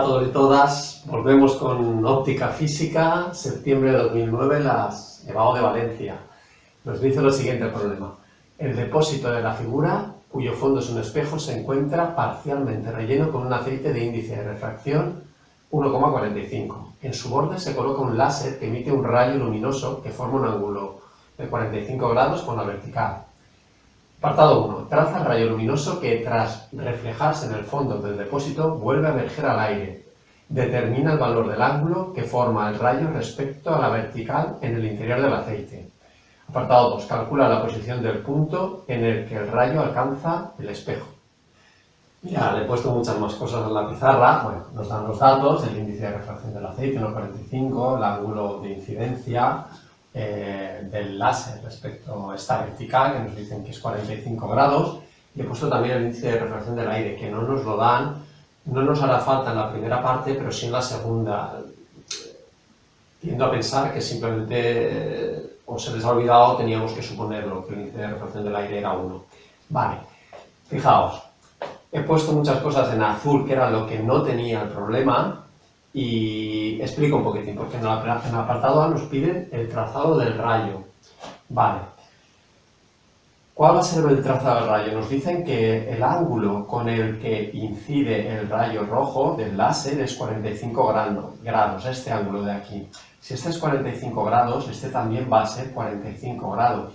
Hola a todos y todas, volvemos con óptica física, septiembre de 2009, las Nevado de Valencia. Nos dice lo siguiente el problema. El depósito de la figura, cuyo fondo es un espejo, se encuentra parcialmente relleno con un aceite de índice de refracción 1,45. En su borde se coloca un láser que emite un rayo luminoso que forma un ángulo de 45 grados con la vertical. Apartado 1. Traza el rayo luminoso que, tras reflejarse en el fondo del depósito, vuelve a emerger al aire. Determina el valor del ángulo que forma el rayo respecto a la vertical en el interior del aceite. Apartado 2. Calcula la posición del punto en el que el rayo alcanza el espejo. Ya, le he puesto muchas más cosas en la pizarra. Bueno, nos dan los datos, el índice de refracción del aceite, 1,45, el ángulo de incidencia del láser respecto a esta vertical, que nos dicen que es 45 grados, y he puesto también el índice de refracción del aire, que no nos lo dan, no nos hará falta en la primera parte, pero sí en la segunda. Tiendo a pensar que simplemente o se les ha olvidado, teníamos que suponerlo, que el índice de refracción del aire era 1. Vale, fijaos, he puesto muchas cosas en azul, que era lo que no tenía el problema, y explico un poquitín, porque en el apartado A nos piden el trazado del rayo. Vale. ¿Cuál va a ser el trazado del rayo? Nos dicen que el ángulo con el que incide el rayo rojo del láser es 45 grados, este ángulo de aquí. Si este es 45 grados, este también va a ser 45 grados,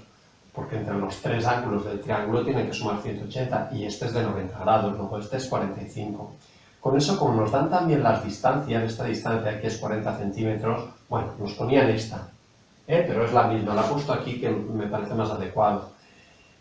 porque entre los tres ángulos del triángulo tienen que sumar 180, y este es de 90 grados, luego este es 45. Con eso, como nos dan también las distancias, esta distancia aquí es 40 centímetros, bueno, nos ponían esta, pero es la misma, la he puesto aquí que me parece más adecuado.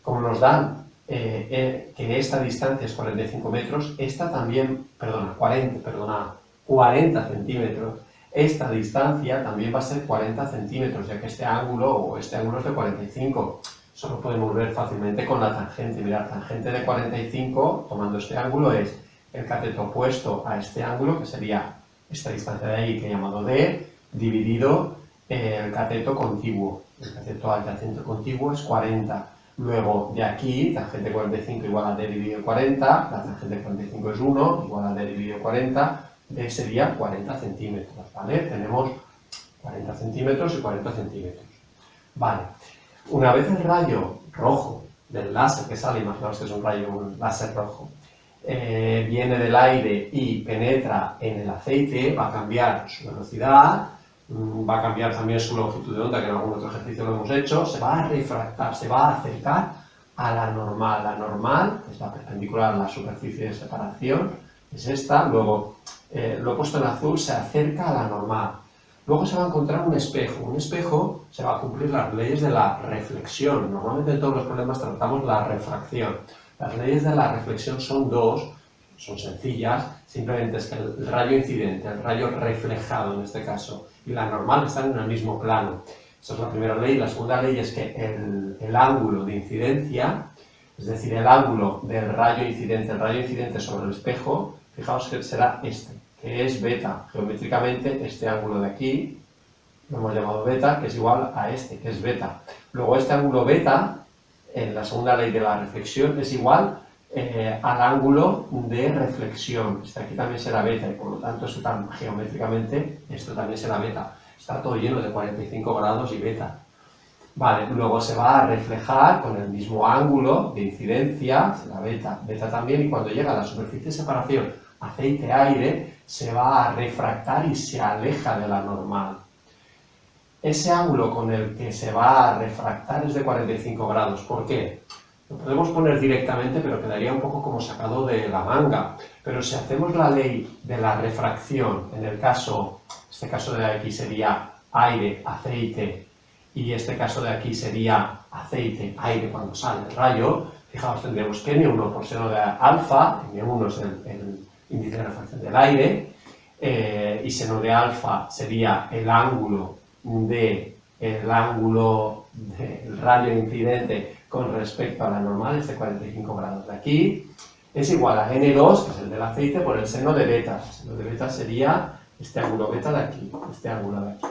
Como nos dan que esta distancia es 45 metros, esta también, 40 centímetros, esta distancia también va a ser 40 centímetros, ya que este ángulo es de 45. Eso lo podemos ver fácilmente con la tangente. Mirad, tangente de 45, tomando este ángulo, es el cateto opuesto a este ángulo, que sería esta distancia de ahí, que he llamado D, dividido el cateto contiguo. El cateto adyacente contiguo es 40. Luego, de aquí, tangente 45 igual a D dividido 40, la tangente 45 es 1, igual a D dividido 40, D sería 40 centímetros, ¿vale? Tenemos 40 centímetros y 40 centímetros. Vale, una vez el rayo rojo del láser que sale, imaginaos que es un láser rojo, viene del aire y penetra en el aceite, va a cambiar su velocidad, va a cambiar también su longitud de onda, que en algún otro ejercicio lo hemos hecho, se va a refractar, se va a acercar a la normal. La normal, que es la perpendicular a la superficie de separación, es esta. Luego, lo he puesto en azul, se acerca a la normal. Luego se va a encontrar un espejo. Un espejo se va a cumplir las leyes de la reflexión. Normalmente en todos los problemas tratamos la refracción. Las leyes de la reflexión son dos, son sencillas, simplemente es que el rayo incidente, el rayo reflejado en este caso, y la normal están en el mismo plano. Esa es la primera ley. La segunda ley es que el ángulo de incidencia, es decir, el ángulo del rayo incidente sobre el espejo, fijaos que será este, que es beta. Geométricamente, este ángulo de aquí, lo hemos llamado beta, que es igual a este, que es beta. Luego este ángulo beta, en la segunda ley de la reflexión, es igual al ángulo de reflexión. Este aquí también será beta, y por lo tanto geométricamente esto también será beta. Está todo lleno de 45 grados y beta. Vale, luego se va a reflejar con el mismo ángulo de incidencia, será beta, beta también, y cuando llega a la superficie de separación aceite-aire, se va a refractar y se aleja de la normal. Ese ángulo con el que se va a refractar es de 45 grados. ¿Por qué? Lo podemos poner directamente, pero quedaría un poco como sacado de la manga. Pero si hacemos la ley de la refracción, en el caso, este caso de aquí sería aire, aceite, y este caso de aquí sería aceite, aire cuando sale el rayo, fijaos, tendremos que N1 por seno de alfa, N1 es el índice de refracción del aire, y seno de alfa sería el ángulo del rayo incidente con respecto a la normal, este 45 grados de aquí, es igual a N2, que es el del aceite, por el seno de beta. El seno de beta sería este ángulo beta de aquí, este ángulo de aquí,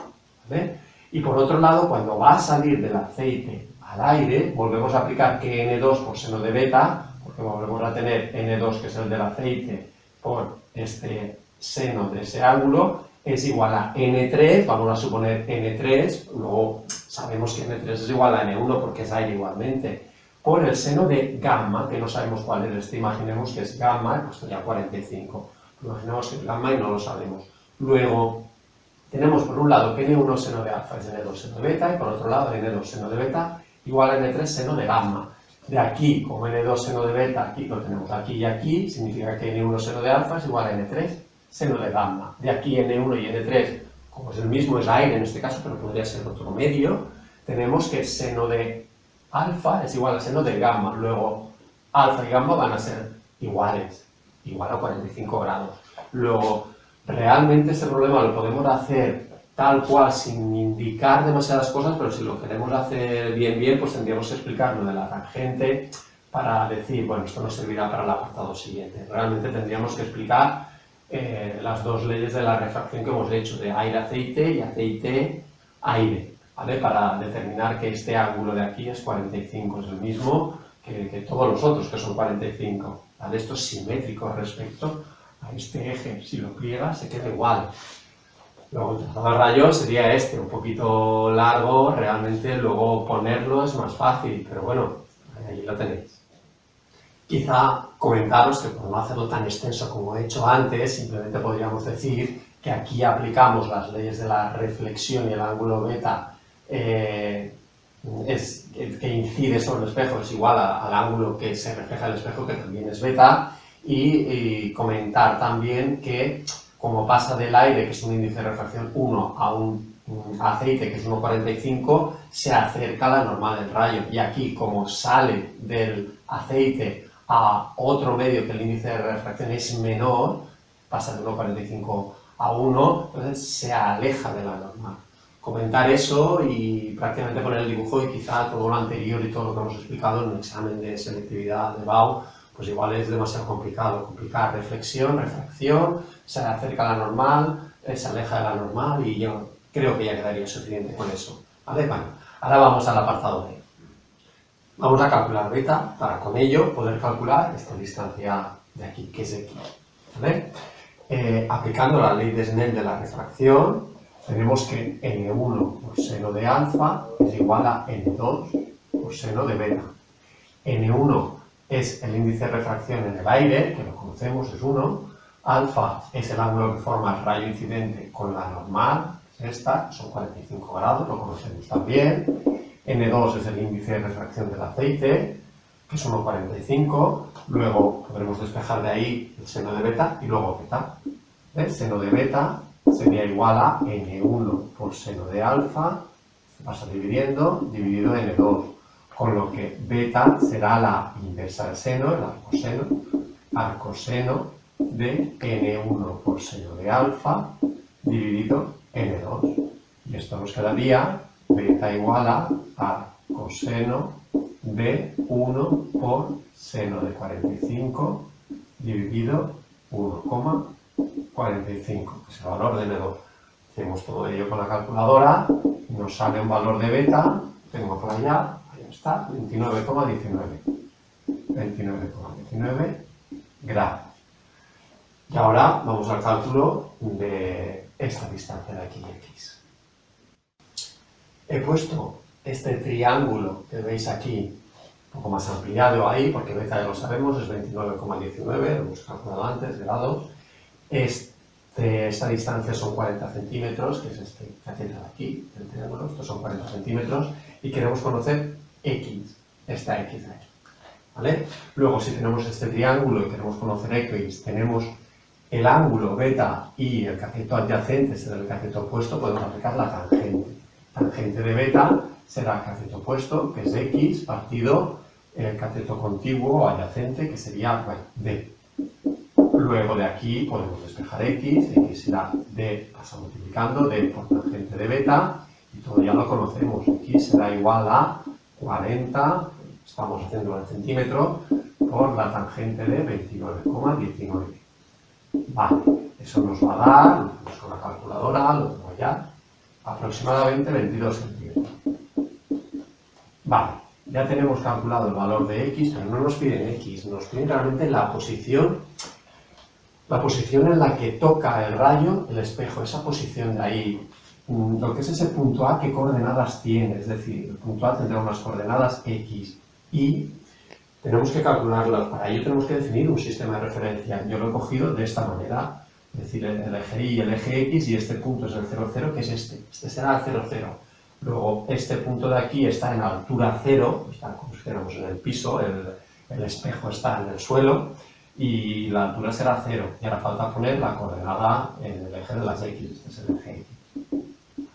¿vale? Y por otro lado, cuando va a salir del aceite al aire, volvemos a aplicar que N2 por seno de beta, porque volvemos a tener N2, que es el del aceite, por este seno de ese ángulo es igual a n3, vamos a suponer n3, luego sabemos que n3 es igual a n1 porque es aire igualmente, por el seno de gamma, que no sabemos cuál es, imaginemos que es gamma, pues sería 45. Imaginemos que es gamma y no lo sabemos. Luego, tenemos por un lado que n1 seno de alfa es n2 seno de beta, y por otro lado n2 seno de beta igual a n3 seno de gamma. De aquí, como n2 seno de beta, aquí lo tenemos aquí y aquí, significa que n1 seno de alfa es igual a n3 seno de gamma. De aquí n1 y n3, como es el mismo, es aire en este caso, pero podría ser otro medio, tenemos que seno de alfa es igual a seno de gamma. Luego, alfa y gamma van a ser iguales, igual a 45 grados. Luego, realmente este problema lo podemos hacer tal cual, sin indicar demasiadas cosas, pero si lo queremos hacer bien, pues tendríamos que explicar lo de la tangente para decir, bueno, esto nos servirá para el apartado siguiente. Realmente tendríamos que explicar las dos leyes de la refracción que hemos hecho, de aire-aceite y aceite-aire, ¿vale? Para determinar que este ángulo de aquí es 45, es el mismo que todos los otros, que son 45, ¿vale? Esto es simétrico respecto a este eje, si lo pliega se queda igual. Luego el trazado de rayón sería este, un poquito largo, realmente luego ponerlo es más fácil, pero bueno, ahí lo tenéis. Quizá comentaros que por no hacerlo tan extenso como he hecho antes, simplemente podríamos decir que aquí aplicamos las leyes de la reflexión y el ángulo beta que incide sobre el espejo es igual al ángulo que se refleja el espejo, que también es beta, y comentar también que como pasa del aire, que es un índice de refracción 1, a un aceite, que es 1,45, se acerca la normal del rayo. Y aquí, como sale del aceite a otro medio que el índice de refracción es menor, pasa de 1,45 a 1, entonces se aleja de la normal. Comentar eso y prácticamente poner el dibujo, y quizá todo lo anterior y todo lo que hemos explicado en un examen de selectividad de BAU, pues igual es demasiado complicado. Complicar reflexión, refracción, se acerca a la normal, se aleja de la normal, y yo creo que ya quedaría suficiente con eso, ¿vale? Bueno, ahora vamos al apartado B. Vamos a calcular beta para con ello poder calcular esta distancia de aquí, que es x, ¿vale? Aplicando la ley de Snell de la refracción, tenemos que n1 por seno de alfa es igual a n2 por seno de beta. n1 es el índice de refracción en el aire, que lo conocemos, es 1. Alfa es el ángulo que forma el rayo incidente con la normal, es esta, son 45 grados, lo conocemos también. N2 es el índice de refracción del aceite, que es 1,45. Luego podremos despejar de ahí el seno de beta y luego beta. El seno de beta sería igual a n1 por seno de alfa, se pasa dividiendo, dividido n2. Con lo que beta será la inversa del seno, el arcoseno de n1 por seno de alfa dividido n2. Y esto nos quedaría beta igual a arcoseno de 1 por seno de 45 dividido 1,45, que es el valor de n2. Hacemos todo ello con la calculadora y nos sale un valor de beta, tengo por allá, está 29,19 grados. Y ahora vamos al cálculo de esta distancia de aquí, x. He puesto este triángulo que veis aquí un poco más ampliado ahí, porque beta ya lo sabemos, es 29,19, lo hemos calculado antes, grados. Esta distancia son 40 centímetros, que es este cateto de aquí, del triángulo, estos son 40 centímetros, y queremos conocer x, esta x de aquí, ¿vale? Luego, si tenemos este triángulo y queremos conocer x, tenemos el ángulo beta y el cateto adyacente será el cateto opuesto, podemos aplicar la tangente. Tangente de beta será el cateto opuesto, que es x, partido el cateto contiguo o adyacente, que sería d. Luego de aquí podemos despejar x será d, pasa multiplicando, d por tangente de beta, y todo ya lo conocemos, x será igual a 40, estamos haciendo en centímetro, por la tangente de 29,19. Vale, eso nos va a dar, lo tenemos con la calculadora, lo tengo ya, aproximadamente 22 centímetros. Vale, ya tenemos calculado el valor de x, pero no nos piden x, nos piden realmente la posición la posición en la que toca el rayo el espejo, esa posición de ahí, lo que es ese punto A, qué coordenadas tiene, es decir, el punto A tendrá unas coordenadas X, y tenemos que calcularlas. Para ello tenemos que definir un sistema de referencia. Yo lo he cogido de esta manera, es decir, el eje Y y el eje X, y este punto es el 0, 0, que es este. Este será el 0, 0. Luego, este punto de aquí está en altura 0, está como si estuviéramos en el piso, el espejo está en el suelo, y la altura será 0. Y ahora falta poner la coordenada en el eje de las X. Este es el eje X.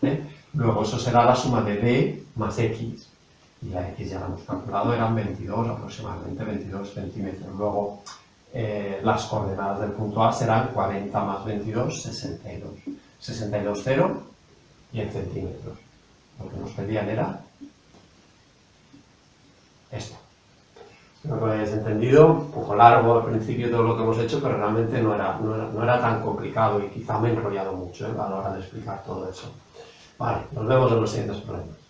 ¿Vale? Luego, eso será la suma de D más X. Y la X ya la hemos calculado, eran 22, aproximadamente 22 centímetros. Luego, las coordenadas del punto A serán 40 más 22, 62. 62, 0 y en centímetros. Lo que nos pedían era esto. Espero que lo hayáis entendido. Un poco largo al principio todo lo que hemos hecho, pero realmente no era tan complicado y quizá me he enrollado mucho a la hora de explicar todo eso. Vale, nos vemos en los siguientes problemas.